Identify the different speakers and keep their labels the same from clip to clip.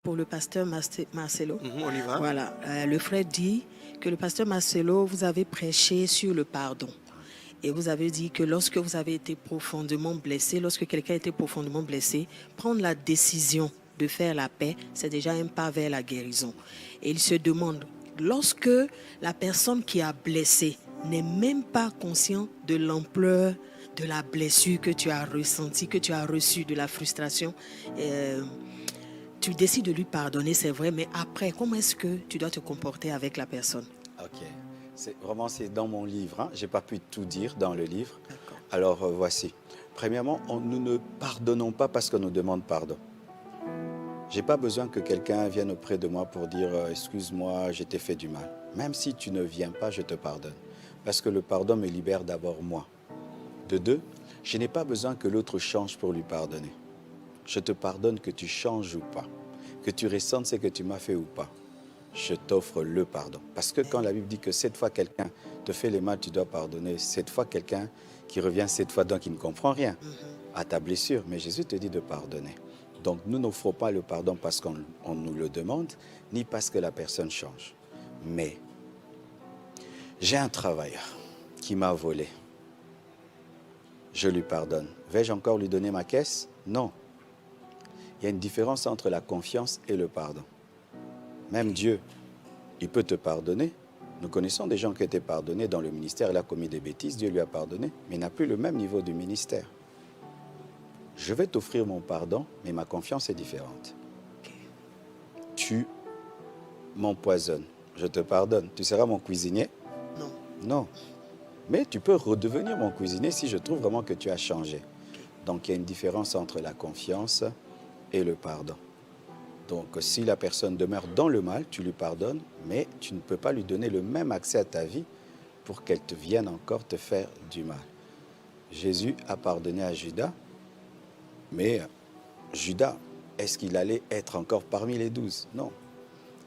Speaker 1: pour le pasteur Marcelo.
Speaker 2: On y va.
Speaker 1: Voilà, le frère dit que le pasteur Marcelo, vous avez prêché sur le pardon. Et vous avez dit que lorsque vous avez été profondément blessé, lorsque quelqu'un a été profondément blessé, prendre la décision de faire la paix, c'est déjà un pas vers la guérison. Et il se demande, lorsque la personne qui a blessé n'est même pas conscient de l'ampleur de la blessure que tu as ressentie, que tu as reçue, de la frustration, tu décides de lui pardonner, c'est vrai, mais après, comment est-ce que tu dois te comporter avec la personne?
Speaker 3: Ok. C'est dans mon livre. Hein. Je n'ai pas pu tout dire dans le livre. Alors, voici. Premièrement, nous ne pardonnons pas parce qu'on nous demande pardon. Je n'ai pas besoin que quelqu'un vienne auprès de moi pour dire « Excuse-moi, je t'ai fait du mal ». Même si tu ne viens pas, je te pardonne. Parce que le pardon me libère d'abord moi. De deux, je n'ai pas besoin que l'autre change pour lui pardonner. Je te pardonne que tu changes ou pas, que tu ressentes ce que tu m'as fait ou pas. Je t'offre le pardon. Parce que quand la Bible dit que 7 fois quelqu'un te fait le mal, tu dois pardonner. 7 fois quelqu'un qui revient 7 fois, donc il ne comprend rien à ta blessure. Mais Jésus te dit de pardonner. Donc nous n'offrons pas le pardon parce qu'on nous le demande, ni parce que la personne change. Mais j'ai un travailleur qui m'a volé. Je lui pardonne. Vais-je encore lui donner ma caisse? Non. Il y a une différence entre la confiance et le pardon. Même Dieu, il peut te pardonner. Nous connaissons des gens qui ont été pardonnés dans le ministère. Il a commis des bêtises, Dieu lui a pardonné, mais il n'a plus le même niveau du ministère. Je vais t'offrir mon pardon, mais ma confiance est différente. Tu m'empoisonnes, je te pardonne. Tu seras mon cuisinier?
Speaker 1: Non.
Speaker 3: Non. Mais tu peux redevenir mon cuisinier si je trouve vraiment que tu as changé. Donc il y a une différence entre la confiance et le pardon. Donc, si la personne demeure dans le mal, tu lui pardonnes, mais tu ne peux pas lui donner le même accès à ta vie pour qu'elle te vienne encore te faire du mal. Jésus a pardonné à Judas, mais Judas, est-ce qu'il allait être encore parmi les 12? Non.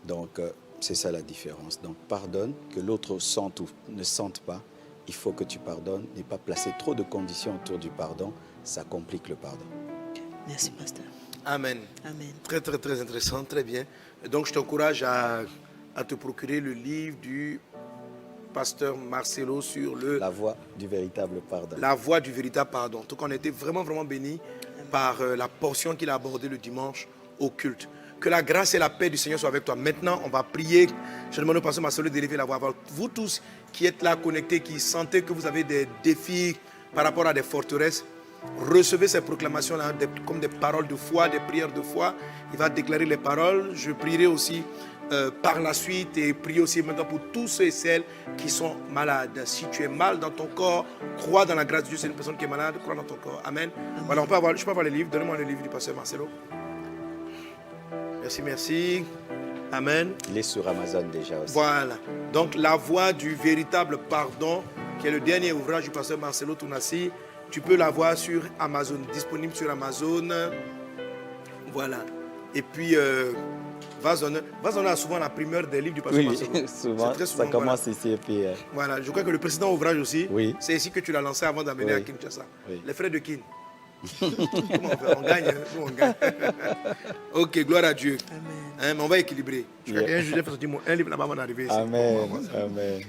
Speaker 3: Donc, c'est ça la différence. Donc, pardonne, que l'autre sente ou ne sente pas. Il faut que tu pardonnes, n'aie pas placé trop de conditions autour du pardon. Ça complique le pardon.
Speaker 1: Merci, pasteur.
Speaker 2: Amen.
Speaker 1: Amen.
Speaker 2: Très, très, très intéressant, très bien. Donc, je t'encourage à te procurer le livre du pasteur Marcelo sur
Speaker 3: La voie du véritable pardon.
Speaker 2: La voie du véritable pardon. Donc, on a été vraiment, vraiment bénis par la portion qu'il a abordée le dimanche au culte. Que la grâce et la paix du Seigneur soient avec toi. Maintenant, on va prier. Je demande au pasteur Marcelo d'élever la voix. Vous tous qui êtes là connectés, qui sentez que vous avez des défis par rapport à des forteresses, recevez ces proclamations-là comme des paroles de foi, des prières de foi. Il va déclarer les paroles. Je prierai aussi par la suite et prier aussi maintenant pour tous ceux et celles qui sont malades. Si tu es mal dans ton corps, crois dans la grâce de Dieu. C'est une personne qui est malade, crois dans ton corps. Amen. Voilà, je peux avoir le livre. Donnez-moi le livre du pasteur Marcelo. Merci, merci. Amen.
Speaker 3: Il est sur Amazon déjà aussi.
Speaker 2: Voilà. Donc, la voie du véritable pardon, qui est le dernier ouvrage du pasteur Marcelo Tounassi. Tu peux la voir sur Amazon, disponible sur Amazon. Voilà. Et puis, Vazon a souvent la primeur des livres du pasteur Marcelo.
Speaker 3: Souvent, très souvent, ça commence ici et puis...
Speaker 2: Voilà, je crois que le précédent ouvrage aussi,
Speaker 3: c'est
Speaker 2: ici que tu l'as lancé avant d'amener à Kinshasa. Les frères de Kin. Comment on fait? On gagne, hein? Nous, on gagne. Ok, gloire à Dieu.
Speaker 1: Amen.
Speaker 2: Hein, mais on va équilibrer. Je crois qu'un jour, j'ai fait un livre là-bas avant d'arriver ici.
Speaker 3: Amen. Amen.